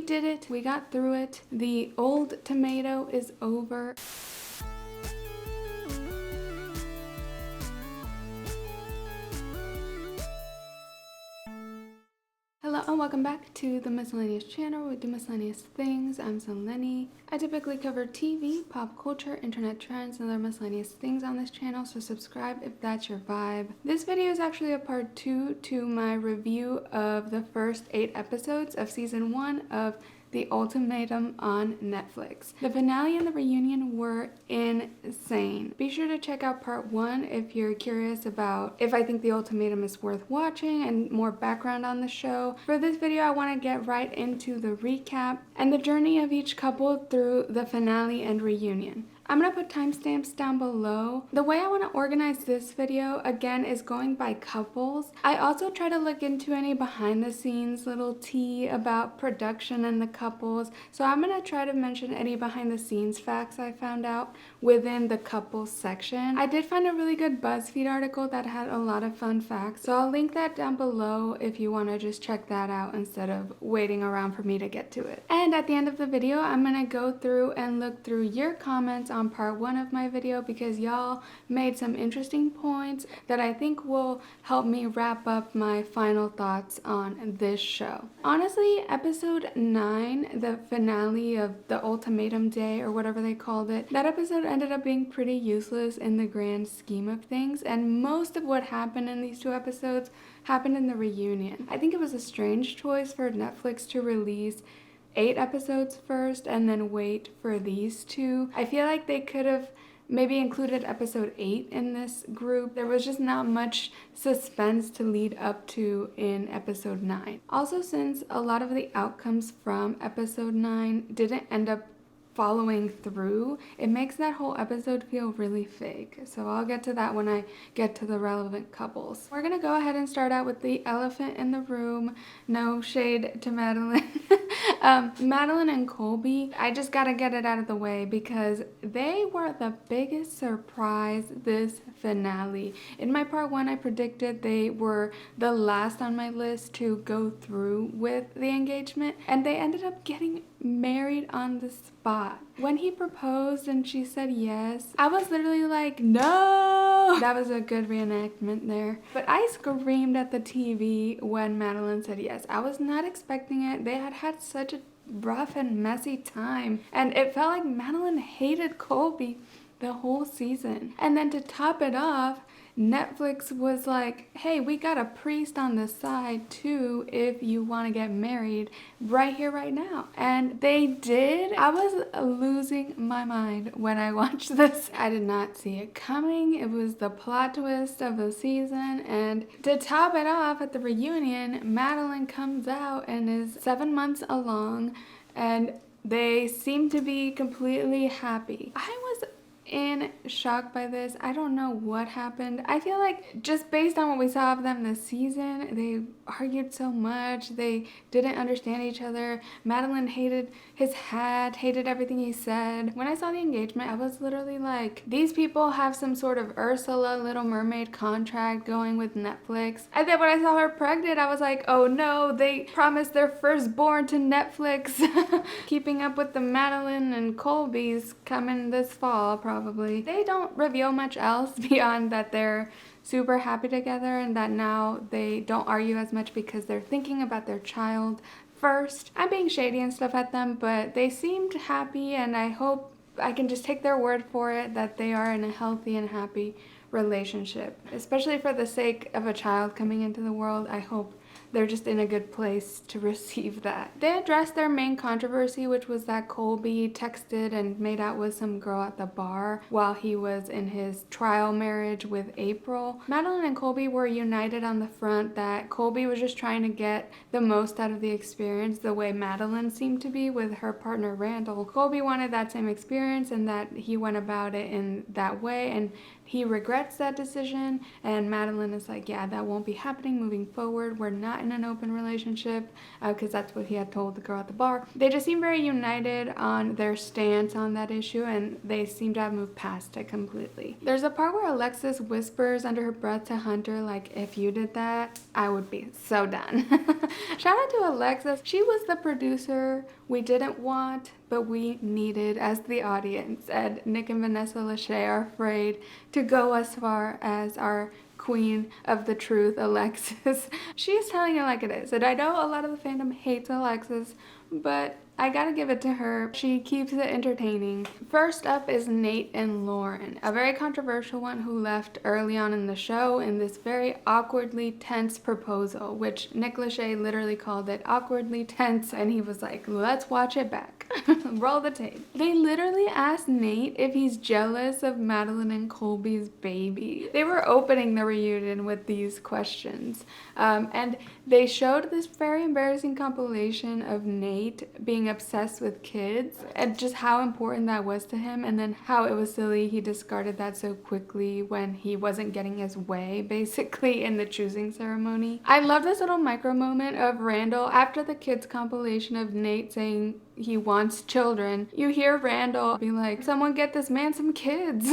did it. We got through it. The old tomato is over. Hello and welcome back to the Miscellaneous channel where we do miscellaneous things. I'm Selene. I typically cover TV, pop culture, internet trends, and other miscellaneous things on this channel, so subscribe if that's your vibe. This video is actually a part 2 to my review of the first 8 episodes of season 1 of The Ultimatum on Netflix. The finale and the reunion were insane. Be sure to check out part 1 if you're curious about if I think The Ultimatum is worth watching and more background on the show. For this video, I want to get right into the recap and the journey of each couple through the finale and reunion. I'm going to put timestamps down below. The way I want to organize this video, again, is going by couples. I also try to look into any behind the scenes little tea about production and the couples. So I'm going to try to mention any behind the scenes facts I found out within the couples section. I did find a really good Buzzfeed article that had a lot of fun facts. So I'll link that down below if you want to just check that out instead of waiting around for me to get to it. And at the end of the video, I'm going to go through and look through your comments on part 1 of my video because y'all made some interesting points that I think will help me wrap up my final thoughts on this show. Honestly, episode 9, the finale of the Ultimatum Day or whatever they called it, that episode ended up being pretty useless in the grand scheme of things, and most of what happened in these 2 episodes happened in the reunion. I think it was a strange choice for Netflix to release 8 episodes first and then wait for these 2. I feel like they could have maybe included episode 8 in this group. There was just not much suspense to lead up to in episode 9. Also, since a lot of the outcomes from episode 9 didn't end up following through, it makes that whole episode feel really fake. So I'll get to that when I get to the relevant couples. We're gonna go ahead and start out with the elephant in the room. No shade to Madlyn. Madlyn and Colby, I just gotta get it out of the way because they were the biggest surprise this finale. In my part 1, I predicted they were the last on my list to go through with the engagement, and they ended up getting married on the spot. When he proposed and she said yes, I was literally like, no! That was a good reenactment there. But I screamed at the TV when Madlyn said yes. I was not expecting it. They had had such a rough and messy time, and it felt like Madlyn hated Colby the whole season. And then to top it off, Netflix was like, hey, we got a priest on the side too if you want to get married right here, right now. And they did. I was losing my mind when I watched this. I did not see it coming. It was the plot twist of the season. And to top it off, at the reunion, Madlyn comes out and is 7 months along, and they seem to be completely happy. I was in shock by this. I don't know what happened. I feel like just based on what we saw of them this season, they argued so much. They didn't understand each other. Madlyn hated his hat, hated everything he said. When I saw the engagement, I was literally like, these people have some sort of Ursula Little Mermaid contract going with Netflix. And then when I saw her pregnant, I was like, oh no, they promised their firstborn to Netflix. Keeping Up with the Madlyn and Colbys coming this fall, probably. They don't reveal much else beyond that they're super happy together and that now they don't argue as much because they're thinking about their child first. I'm being shady and stuff at them, but they seemed happy, and I hope I can just take their word for it that they are in a healthy and happy relationship. Especially for the sake of a child coming into the world, I hope they're just in a good place to receive that. They addressed their main controversy, which was that Colby texted and made out with some girl at the bar while he was in his trial marriage with April. Madlyn and Colby were united on the front that Colby was just trying to get the most out of the experience the way Madlyn seemed to be with her partner Randall. Colby wanted that same experience and that he went about it in that way, and he regrets that decision, and Madlyn is like, yeah, that won't be happening moving forward. We're not in an open relationship, because that's what he had told the girl at the bar. They just seem very united on their stance on that issue, and they seem to have moved past it completely. There's a part where Alexis whispers under her breath to Hunter, like, if you did that, I would be so done. Shout out to Alexis. She was the producer we didn't want, but we needed as the audience. And Nick and Vanessa Lachey are afraid to go as far as our queen of the truth, Alexis. She is telling it like it is. And I know a lot of the fandom hates Alexis, but I gotta give it to her. She keeps it entertaining. First up is Nate and Lauren, a very controversial one who left early on in the show in this very awkwardly tense proposal, which Nick Lachey literally called it awkwardly tense, and he was like, let's watch it back. Roll the tape. They literally asked Nate if he's jealous of Madlyn and Colby's baby. They were opening the reunion with these questions. And they showed this very embarrassing compilation of Nate being obsessed with kids and just how important that was to him, and then how it was silly he discarded that so quickly when he wasn't getting his way, basically, in the choosing ceremony. I love this little micro moment of Randall after the kids compilation of Nate saying he wants children. You hear Randall be like, someone get this man some kids.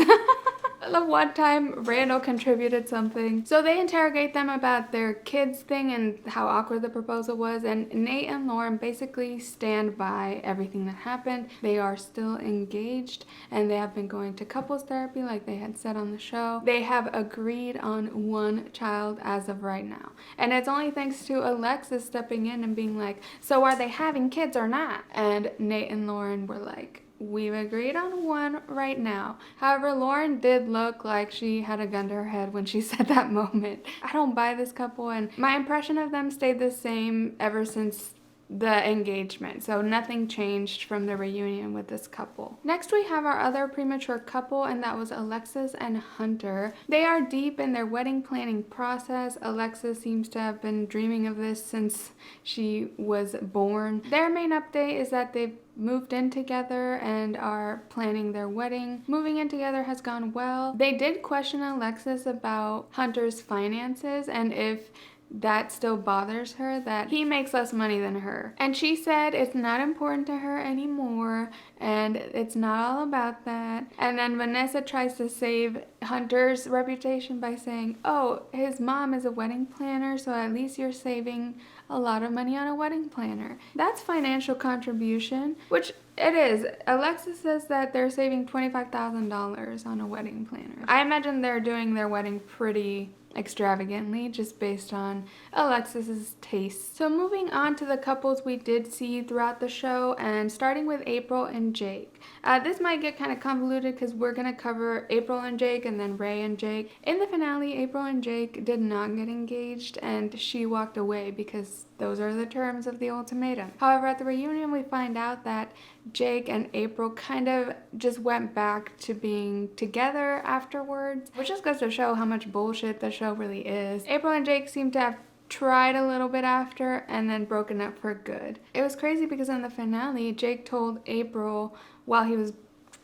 The one time Randall contributed something. So they interrogate them about their kids thing and how awkward the proposal was, and Nate and Lauren basically stand by everything that happened. They are still engaged, and they have been going to couples therapy like they had said on the show. They have agreed on one child as of right now. And it's only thanks to Alexis stepping in and being like, so are they having kids or not? And Nate and Lauren were like, we've agreed on one right now. However, Lauren did look like she had a gun to her head when she said that moment. I don't buy this couple, and my impression of them stayed the same ever since the engagement, so nothing changed from the reunion with this couple. Next, we have our other premature couple, and that was Alexis and Hunter. They are deep in their wedding planning process. Alexis seems to have been dreaming of this since she was born. Their main update is that they've moved in together and are planning their wedding. Moving in together has gone well. They did question Alexis about Hunter's finances and if that still bothers her, that he makes less money than her. And she said it's not important to her anymore and it's not all about that. And then Vanessa tries to save Hunter's reputation by saying, oh, his mom is a wedding planner, so at least you're saving a lot of money on a wedding planner. That's financial contribution, which it is. Alexis says that they're saving $25,000 on a wedding planner. I imagine they're doing their wedding pretty extravagantly just based on Alexis's taste. So moving on to the couples we did see throughout the show, and starting with April and Jake. This might get kind of convoluted because we're going to cover April and Jake and then Rae and Jake. In the finale, April and Jake did not get engaged and she walked away because those are the terms of the ultimatum. However, at the reunion we find out that Jake and April kind of just went back to being together afterwards, which just goes to show how much bullshit the show really is. April and Jake seem to have tried a little bit after and then broken up for good. It was crazy because in the finale, Jake told April while he was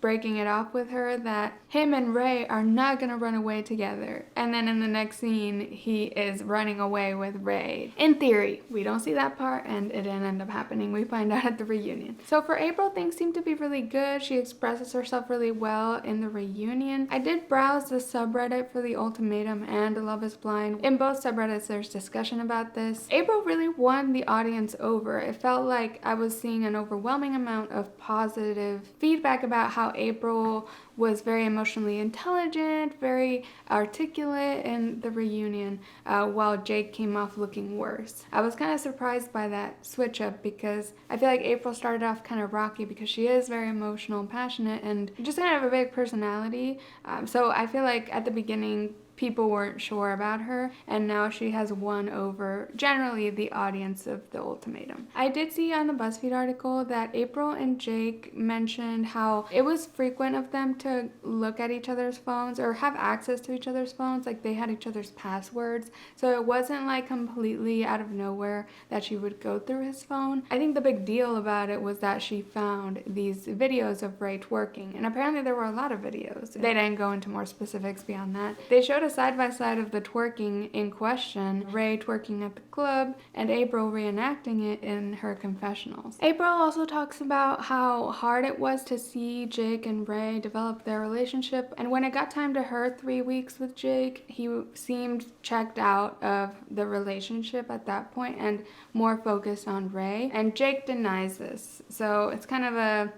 breaking it off with her that him and Rae are not gonna run away together. And then in the next scene, he is running away with Rae. In theory, we don't see that part and it didn't end up happening. We find out at the reunion. So for April, things seem to be really good. She expresses herself really well in the reunion. I did browse the subreddit for the Ultimatum and Love is Blind. In both subreddits, there's discussion about this. April really won the audience over. It felt like I was seeing an overwhelming amount of positive feedback about how April was very emotionally intelligent, very articulate in the reunion, while Jake came off looking worse. I was kind of surprised by that switch up because I feel like April started off kind of rocky because she is very emotional and passionate and just kind of a big personality. So I feel like at the beginning, people weren't sure about her, and now she has won over generally the audience of the Ultimatum. I did see on the Buzzfeed article that April and Jake mentioned how it was frequent of them to look at each other's phones or have access to each other's phones, like they had each other's passwords, so it wasn't like completely out of nowhere that she would go through his phone. I think the big deal about it was that she found these videos of Rae twerking, and apparently there were a lot of videos. They didn't go into more specifics beyond that. They showed a side-by-side of the twerking in question, Rae twerking at the club and April reenacting it in her confessionals. April also talks about how hard it was to see Jake and Rae develop their relationship, and when it got time to her 3 weeks with Jake, he seemed checked out of the relationship at that point and more focused on Rae, and Jake denies this. So it's kind of a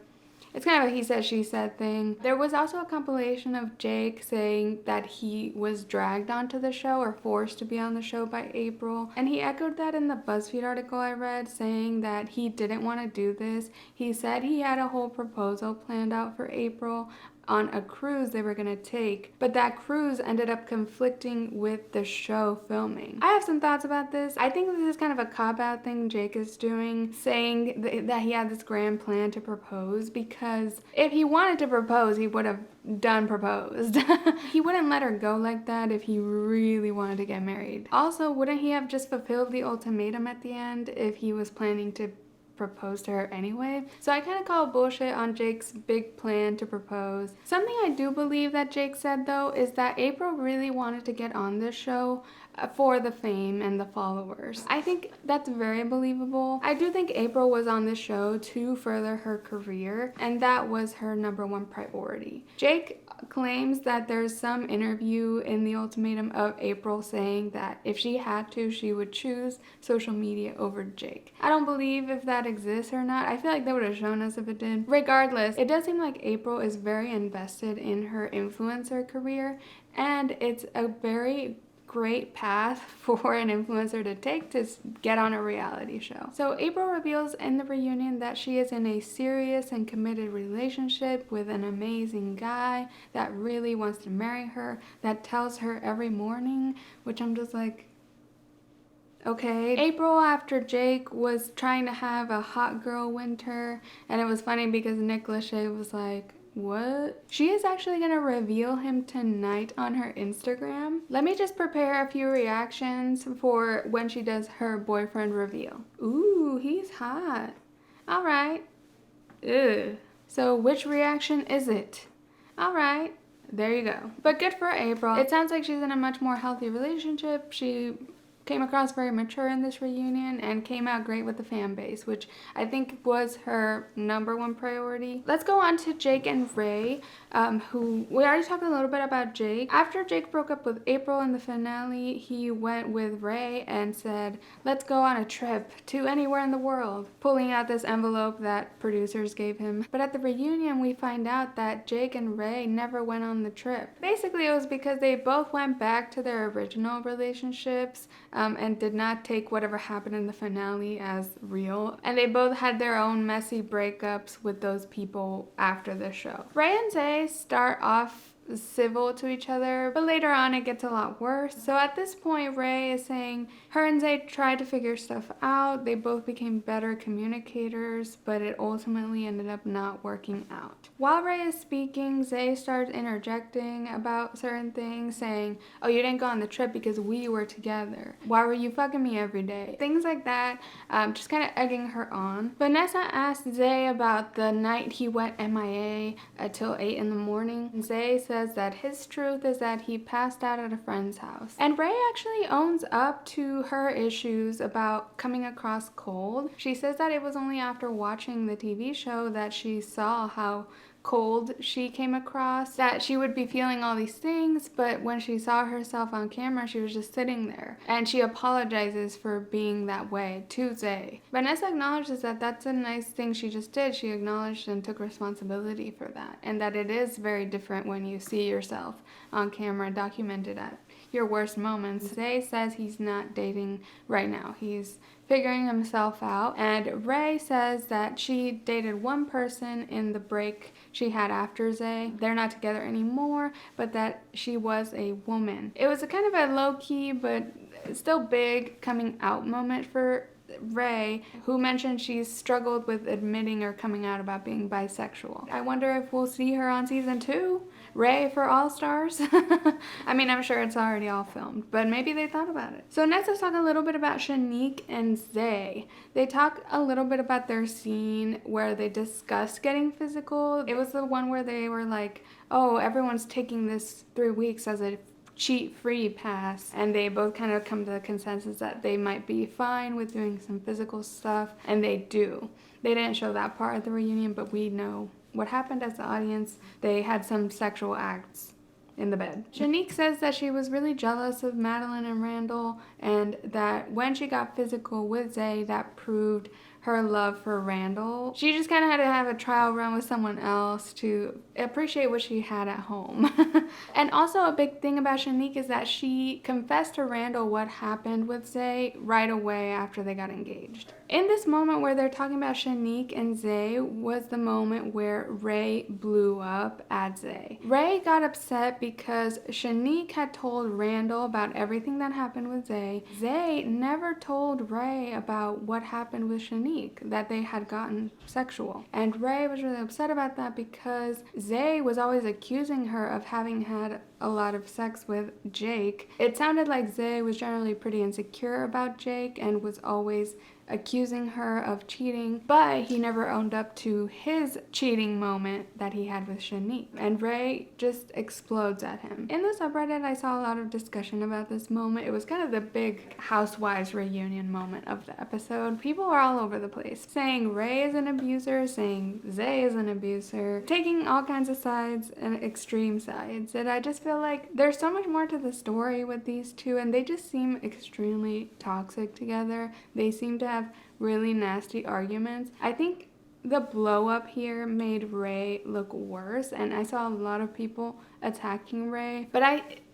he said, she said thing. There was also a compilation of Jake saying that he was dragged onto the show or forced to be on the show by April. And he echoed that in the Buzzfeed article I read, saying that he didn't want to do this. He said he had a whole proposal planned out for April on a cruise they were gonna take, but that cruise ended up conflicting with the show filming. I have some thoughts about this. I think this is kind of a cop-out thing Jake is doing, saying that he had this grand plan to propose, because if he wanted to propose, he would have done proposed. He wouldn't let her go like that if he really wanted to get married. Also, wouldn't he have just fulfilled the ultimatum at the end if he was planning to propose to her anyway? So I kind of call bullshit on Jake's big plan to propose. Something I do believe that Jake said though is that April really wanted to get on this show for the fame and the followers. I think that's very believable. I do think April was on this show to further her career, and that was her #1 priority. Jake claims that there's some interview in the Ultimatum of April saying that if she had to, she would choose social media over Jake. I don't believe if that exists or not. I feel like they would have shown us if it did. Regardless, it does seem like April is very invested in her influencer career, and it's a very great path for an influencer to take to get on a reality show. So April reveals in the reunion that she is in a serious and committed relationship with an amazing guy that really wants to marry her, that tells her every morning, which I'm just like, okay. April, after Jake, was trying to have a hot girl winter, and it was funny because Nick Lachey was like, what? She is actually gonna reveal him tonight on her Instagram. Let me just prepare a few reactions for when she does her boyfriend reveal. Ooh, he's hot. All right. Ugh. So which reaction is it? All right. There you go. But good for April. It sounds like she's in a much more healthy relationship. She came across very mature in this reunion and came out great with the fan base, which I think was her #1 priority. Let's go on to Jake and Rae, who we already talked a little bit about Jake. After Jake broke up with April in the finale, he went with Rae and said, let's go on a trip to anywhere in the world, pulling out this envelope that producers gave him. But at the reunion, we find out that Jake and Rae never went on the trip. Basically, it was because they both went back to their original relationships and did not take whatever happened in the finale as real. And they both had their own messy breakups with those people after the show. Rae and Zay start off civil to each other, but later on it gets a lot worse. So at this point, Rae is saying her and Zay tried to figure stuff out. They both became better communicators, but it ultimately ended up not working out. While Rae is speaking, Zay starts interjecting about certain things, saying, oh, you didn't go on the trip because we were together. Why were you fucking me every day? Things like that, just kind of egging her on. Vanessa asked Zay about the night he went MIA till 8 in the morning. Zay says that his truth is that he passed out at a friend's house. And Rae actually owns up to her issues about coming across cold. She says that it was only after watching the TV show that she saw how cold she came across, that she would be feeling all these things, but when she saw herself on camera, she was just sitting there. And she apologizes for being that way to Zay. Vanessa acknowledges that that's a nice thing she just did. She acknowledged and took responsibility for that, and that it is very different when you see yourself on camera documented at your worst moments. Zay says he's not dating right now. He's figuring himself out. And Rae says that she dated one person in the break she had after Zay. They're not together anymore, but that she was a woman. It was a kind of a low-key but still big coming out moment for Rae, who mentioned she's struggled with admitting or coming out about being bisexual. I wonder if we'll see her on season 2. Rae for All Stars. I mean, I'm sure it's already all filmed, but maybe they thought about it. So next, let's talk a little bit about Shanique and Zay. They talk a little bit about their scene where they discussed getting physical. It was the one where they were like, oh, everyone's taking this 3 weeks as a cheat-free pass, and they both kind of come to the consensus that they might be fine with doing some physical stuff, and they do. They didn't show that part at the reunion, but we know what happened as the audience. They had some sexual acts in the bed. Shanique says that she was really jealous of Madlyn and Randall, and that when she got physical with Zay, that proved her love for Randall. She just kind of had to have a trial run with someone else to appreciate what she had at home. And also a big thing about Shanique is that she confessed to Randall what happened with Zay right away after they got engaged. In this moment where they're talking about Shanique and Zay was the moment where Rae blew up at Zay. Rae got upset because Shanique had told Randall about everything that happened with Zay. Zay never told Rae about what happened with Shanique, that they had gotten sexual. And Rae was really upset about that because Zay was always accusing her of having had a lot of sex with Jake. It sounded like Zay was generally pretty insecure about Jake and was always accusing her of cheating, but he never owned up to his cheating moment that he had with Shanique. And Rae just explodes at him. In the subreddit, I saw a lot of discussion about this moment. It was kind of the big housewives reunion moment of the episode. People are all over the place, saying Rae is an abuser, saying Zay is an abuser, taking all kinds of sides and extreme sides. And I just feel like there's so much more to the story with these two, and they just seem extremely toxic together. They seem to have really nasty arguments. I think the blow up here made Rae look worse, and I saw a lot of people attacking Rae, but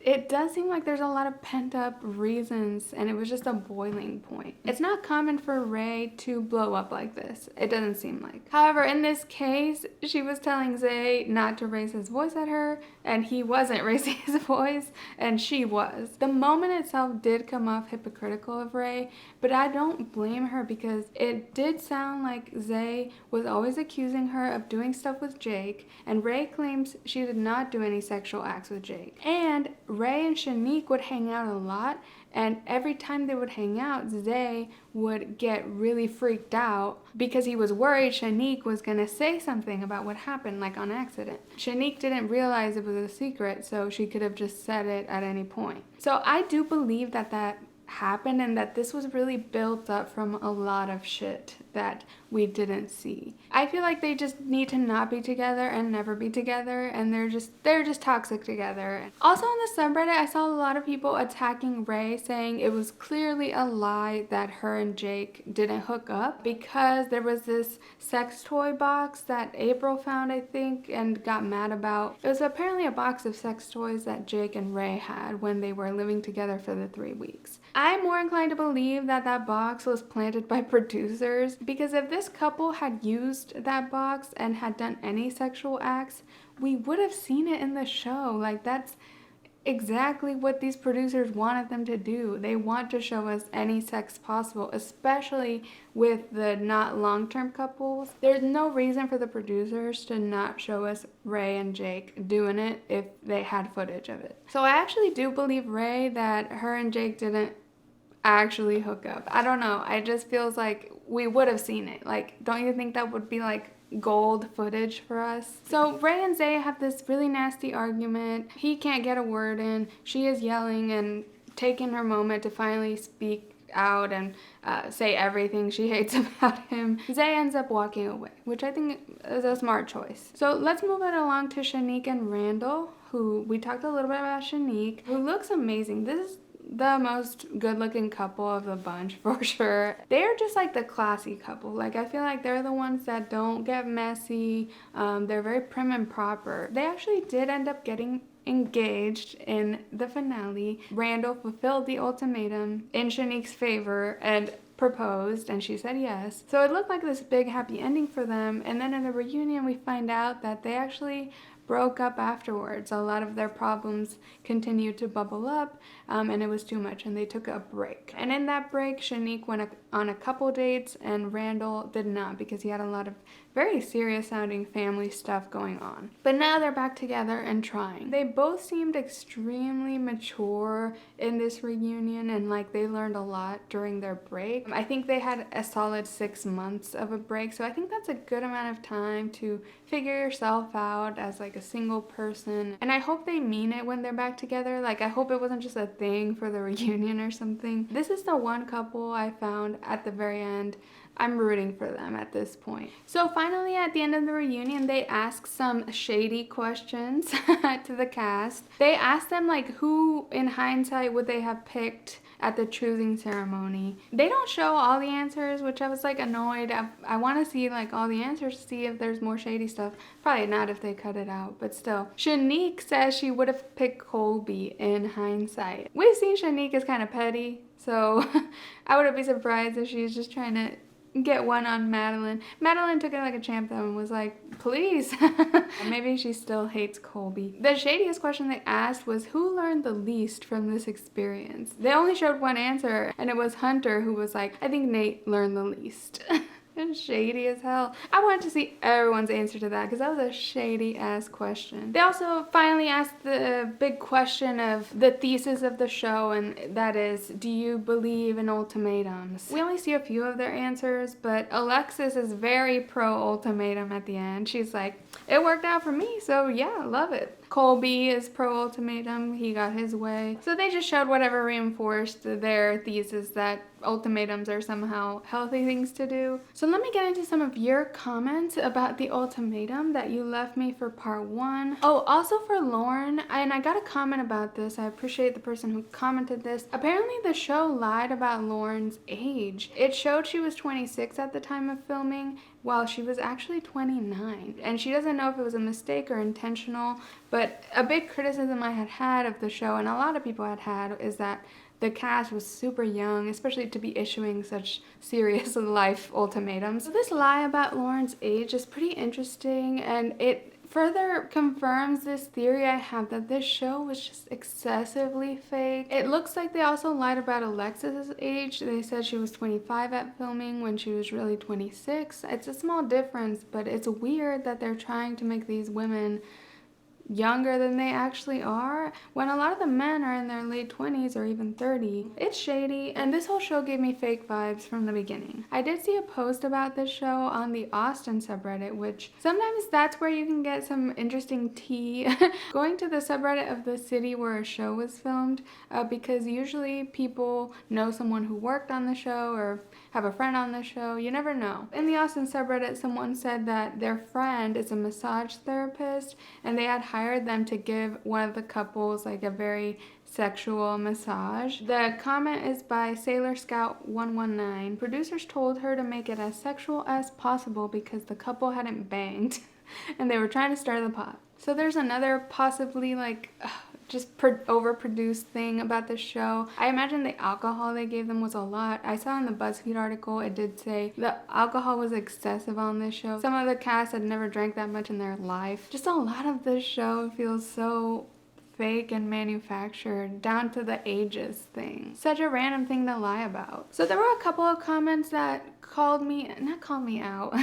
it does seem like there's a lot of pent up reasons, and it was just a boiling point. It's not common for Rae to blow up like this. It doesn't seem like. However, in this case, she was telling Zay not to raise his voice at her, and he wasn't raising his voice, and she was. The moment itself did come off hypocritical of Rae, but I don't blame her because it did sound like Zay was always accusing her of doing stuff with Jake, and Rae claims she did not do any sexual acts with Jake. And Rae and Shanique would hang out a lot, and every time they would hang out, Zay would get really freaked out because he was worried Shanique was gonna say something about what happened, like on accident. Shanique didn't realize it was a secret, so she could have just said it at any point. So I do believe that that happened, and that this was really built up from a lot of shit that we didn't see. I feel like they just need to not be together and never be together, and they're just toxic together. Also on the subreddit, I saw a lot of people attacking Rae, saying it was clearly a lie that her and Jake didn't hook up because there was this sex toy box that April found, I think, and got mad about. It was apparently a box of sex toys that Jake and Rae had when they were living together for the 3 weeks. I'm more inclined to believe that that box was planted by producers, because if this couple had used that box and had done any sexual acts, we would have seen it in the show. Like, that's exactly what these producers wanted them to do. They want to show us any sex possible, especially with the not long-term couples. There's no reason for the producers to not show us Rae and Jake doing it if they had footage of it. So I actually do believe Rae that her and Jake didn't actually hook up. I don't know. It just feels like we would have seen it. Like, don't you think that would be like gold footage for us? So Rae and Zay have this really nasty argument. He can't get a word in. She is yelling and taking her moment to finally speak out and say everything she hates about him. Zay ends up walking away, which I think is a smart choice. So let's move it along to Shanique and Randall, who we talked a little bit about. Shanique, who looks amazing. This is the most good-looking couple of the bunch for sure. They're just like the classy couple. Like, I feel like they're the ones that don't get messy. They're very prim and proper. They actually did end up getting engaged in the finale. Randall fulfilled the ultimatum in Shanique's favor and proposed, and she said yes. So it looked like this big happy ending for them, and then in the reunion we find out that they actually broke up afterwards. A lot of their problems continued to bubble up, and it was too much, and they took a break. And in that break, Shanique went on a couple dates, and Randall did not, because he had a lot of very serious sounding family stuff going on. But now they're back together and trying. They both seemed extremely mature in this reunion, and like they learned a lot during their break. I think they had a solid 6 months of a break, so I think that's a good amount of time to figure yourself out as like a single person. And I hope they mean it when they're back together. Like, I hope it wasn't just a thing for the reunion or something. This is the one couple I found at the very end. I'm rooting for them at this point. So finally, at the end of the reunion, they asked some shady questions to the cast. They asked them like who in hindsight would they have picked at the choosing ceremony. They don't show all the answers, which I was like annoyed. I want to see like all the answers to see if there's more shady stuff. Probably not if they cut it out, but still. Shanique says she would have picked Colby in hindsight. We've seen Shanique is kind of petty, so I wouldn't be surprised if she's just trying to get one on Madlyn. Madlyn took it like a champ though and was like, please. Maybe she still hates Colby. The shadiest question they asked was who learned the least from this experience. They only showed one answer, and it was Hunter, who was like, I think Nate learned the least. And shady as hell. I wanted to see everyone's answer to that because that was a shady ass question. They also finally asked the big question of the thesis of the show, and that is, do you believe in ultimatums? We only see a few of their answers, but Alexis is very pro ultimatum at the end. She's like, it worked out for me, so yeah, love it. Colby is pro ultimatum, he got his way. So they just showed whatever reinforced their thesis that ultimatums are somehow healthy things to do. So let me get into some of your comments about the ultimatum that you left me for part 1. Oh, also for Lauren, and I got a comment about this. I appreciate the person who commented this. Apparently the show lied about Lauren's age. It showed she was 26 at the time of filming, while she was actually 29. And she doesn't know if it was a mistake or intentional, but a big criticism I had of the show, and a lot of people had, is that the cast was super young, especially to be issuing such serious life ultimatums. So this lie about Lauren's age is pretty interesting, and it further confirms this theory I have that this show was just excessively fake. It looks like they also lied about Alexis's age. They said she was 25 at filming when she was really 26. It's a small difference, but it's weird that they're trying to make these women younger than they actually are when a lot of the men are in their late 20s or even 30. It's shady, and this whole show gave me fake vibes from the beginning. I did see a post about this show on the Austin subreddit, which sometimes that's where you can get some interesting tea. Going to the subreddit of the city where a show was filmed, because usually people know someone who worked on the show or have a friend on the show. You never know. In the Austin subreddit, someone said that their friend is a massage therapist, and they had hired them to give one of the couples like a very sexual massage. The comment is by Sailor Scout 119. Producers told her to make it as sexual as possible because the couple hadn't banged and they were trying to stir the pot. So there's another possibly like just overproduced thing about the show. I imagine the alcohol they gave them was a lot. I saw in the Buzzfeed article, it did say the alcohol was excessive on this show. Some of the cast had never drank that much in their life. Just a lot of this show feels so fake and manufactured, down to the ages thing. Such a random thing to lie about. So there were a couple of comments that not called me out.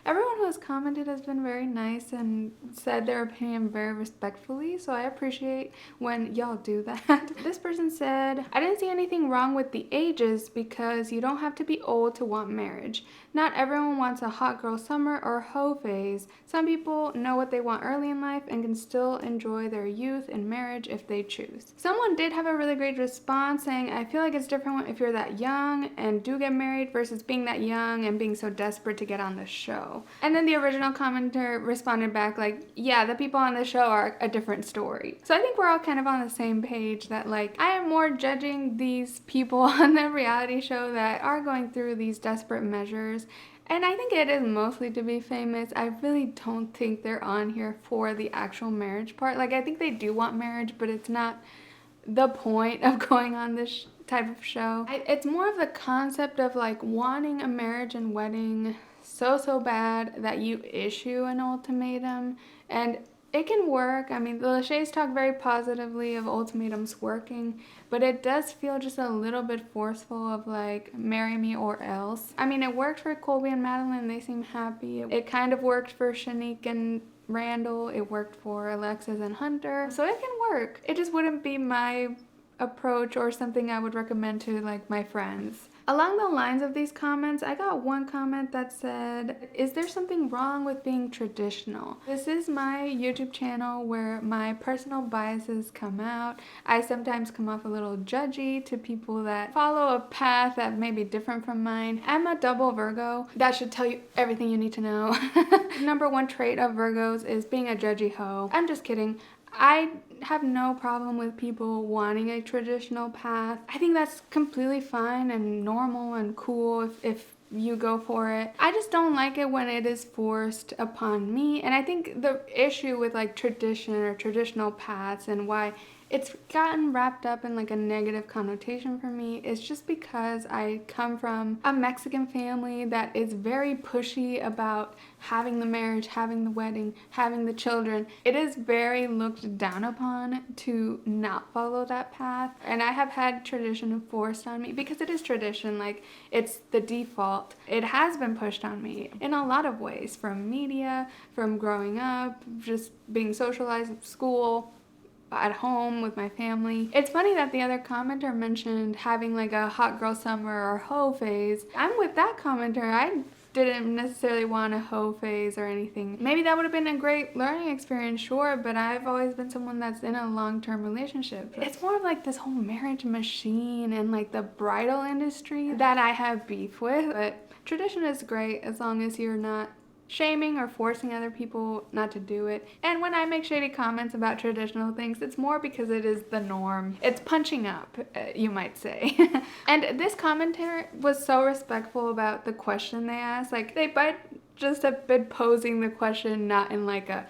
Everyone who has commented has been very nice and said their opinion very respectfully, so I appreciate when y'all do that. This person said, I didn't see anything wrong with the ages because you don't have to be old to want marriage. Not everyone wants a hot girl summer or hoe phase. Some people know what they want early in life and can still enjoy their youth and marriage if they choose. Someone did have a really great response saying, I feel like it's different if you're that young and do get married versus being that young and being so desperate to get on the show. And then the original commenter responded back like, yeah, the people on the show are a different story. So I think we're all kind of on the same page that like, I am more judging these people on the reality show that are going through these desperate measures. And I think it is mostly to be famous. I really don't think they're on here for the actual marriage part. Like, I think they do want marriage, but it's not the point of going on this type of show. It's more of the concept of like wanting a marriage and wedding so bad that you issue an ultimatum, and it can work. I mean, the Lachey's talk very positively of ultimatums working, but it does feel just a little bit forceful of like, marry me or else. I mean, it worked for Colby and Madlyn. They seem happy. It kind of worked for Shanique and Randall. It worked for Alexis and Hunter. So it can work. It just wouldn't be my approach or something I would recommend to like my friends. Along the lines of these comments, I got one comment that said, is there something wrong with being traditional? This is my YouTube channel where my personal biases come out. I sometimes come off a little judgy to people that follow a path that may be different from mine. I'm a double Virgo. That should tell you everything you need to know. Number one trait of Virgos is being a judgy hoe. I'm just kidding. I have no problem with people wanting a traditional path. I think that's completely fine and normal and cool if you go for it. I just don't like it when it is forced upon me. And I think the issue with like tradition or traditional paths and why it's gotten wrapped up in like a negative connotation for me is just because I come from a Mexican family that is very pushy about having the marriage, having the wedding, having the children. It is very looked down upon to not follow that path. And I have had tradition forced on me because it is tradition, like it's the default. It has been pushed on me in a lot of ways, from media, from growing up, just being socialized at school, at home with my family. It's funny that the other commenter mentioned having like a hot girl summer or hoe phase. I'm with that commenter. I didn't necessarily want a hoe phase or anything. Maybe that would have been a great learning experience, sure, but I've always been someone that's in a long-term relationship. It's more of like this whole marriage machine and like the bridal industry that I have beef with. But tradition is great as long as you're not shaming or forcing other people not to do it. And when I make shady comments about traditional things, it's more because it is the norm. It's punching up, you might say. And this commenter was so respectful about the question they asked. Like, they might just have been posing the question not in like a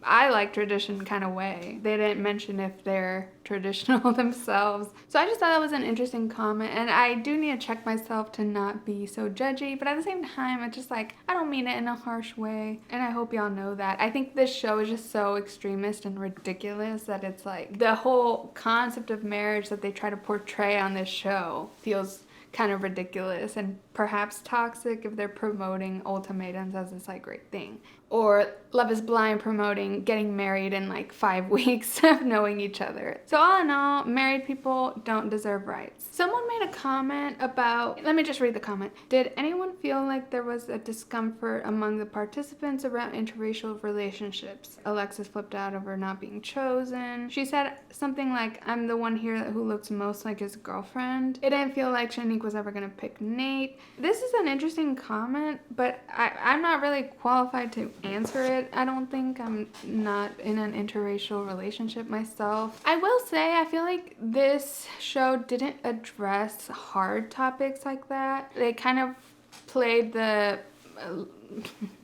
I like tradition kind of way. They didn't mention if they're traditional themselves. So I just thought that was an interesting comment, and I do need to check myself to not be so judgy, but at the same time, it's just like, I don't mean it in a harsh way, and I hope y'all know that. I think this show is just so extremist and ridiculous that it's like the whole concept of marriage that they try to portray on this show feels kind of ridiculous and perhaps toxic if they're promoting ultimatums as this like great thing. Or Love is Blind promoting getting married in like 5 weeks of knowing each other. So all in all, married people don't deserve rights. Someone made a comment about, let me just read the comment. Did anyone feel like there was a discomfort among the participants around interracial relationships? Alexis flipped out over not being chosen. She said something like, I'm the one here who looks most like his girlfriend. It didn't feel like Shanique was ever gonna pick Nate. This is an interesting comment, but I'm not really qualified to answer it. I don't think. I'm not in an interracial relationship myself. I will say I feel like this show didn't address hard topics like that. They kind of played the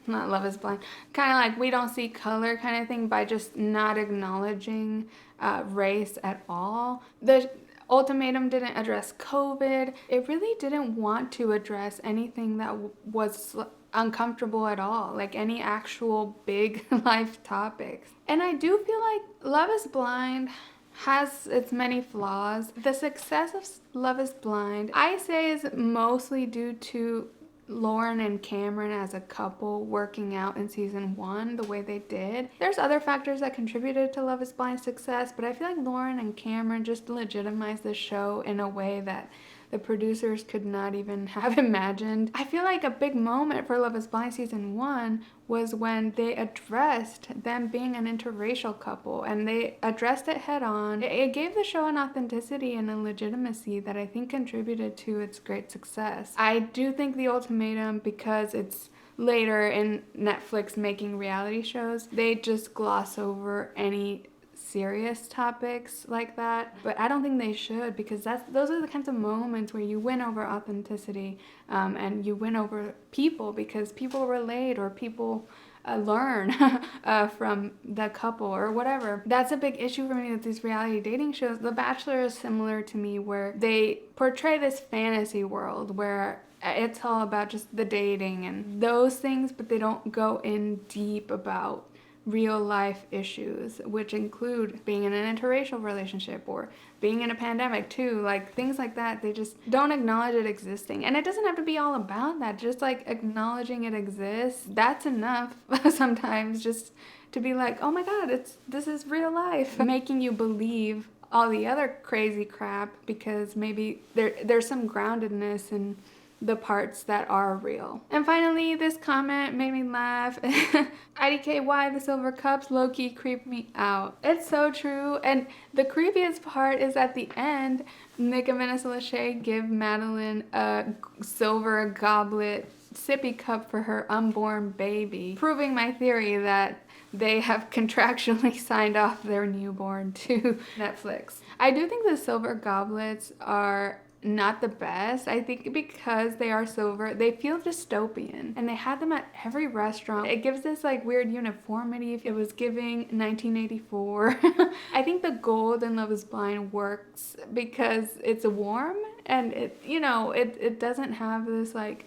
not Love is Blind, kind of like we don't see color kind of thing by just not acknowledging race at all. The Ultimatum didn't address COVID. It really didn't want to address anything that was uncomfortable at all, like any actual big life topics. And I do feel like Love is Blind has its many flaws. The success of Love is Blind, I say, is mostly due to Lauren and Cameron as a couple working out in season 1 the way they did. There's other factors that contributed to Love is Blind's success, but I feel like Lauren and Cameron just legitimized the show in a way that the producers could not even have imagined. I feel like a big moment for Love is Blind season 1 was when they addressed them being an interracial couple, and they addressed it head on. It gave the show an authenticity and a legitimacy that I think contributed to its great success. I do think The Ultimatum, because it's later in Netflix making reality shows, they just gloss over any serious topics like that, but I don't think they should, because those are the kinds of moments where you win over authenticity, and you win over people because people relate, or people learn from the couple or whatever. That's a big issue for me with these reality dating shows. The Bachelor is similar to me, where they portray this fantasy world where it's all about just the dating and those things, but they don't go in deep about real life issues, which include being in an interracial relationship or being in a pandemic too, like things like that. They just don't acknowledge it existing, and it doesn't have to be all about that. Just like acknowledging it exists, that's enough sometimes, just to be like, oh my god, this is real life, making you believe all the other crazy crap, because maybe there's some groundedness in the parts that are real. And finally, this comment made me laugh. IDKY, the silver cups low-key creep me out. It's so true. And the creepiest part is at the end, Nick and Vanessa Lachey give Madlyn a silver goblet sippy cup for her unborn baby, proving my theory that they have contractually signed off their newborn to Netflix. I do think the silver goblets are not the best. I think because they are silver, they feel dystopian, and they had them at every restaurant. It gives this like weird uniformity. If it was giving 1984. I think the gold in Love is Blind works because it's warm, and it doesn't have this like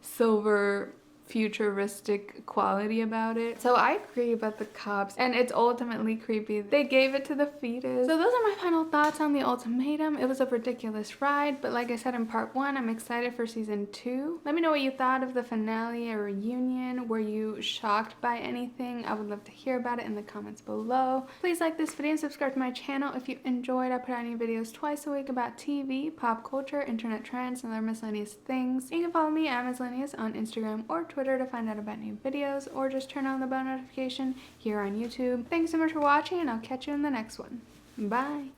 silver futuristic quality about it. So I agree about the cups, and it's ultimately creepy. They gave it to the fetus. So those are my final thoughts on the Ultimatum. It was a ridiculous ride, but like I said in part 1, I'm excited for season 2. Let me know what you thought of the finale or reunion. Were you shocked by anything? I would love to hear about it in the comments below. Please like this video and subscribe to my channel if you enjoyed. I put out new videos twice a week about TV, pop culture, internet trends, and other miscellaneous things. You can follow me at Miscellaneous on Instagram or Twitter to find out about new videos, or just turn on the bell notification here on YouTube. Thanks so much for watching, and I'll catch you in the next one. Bye!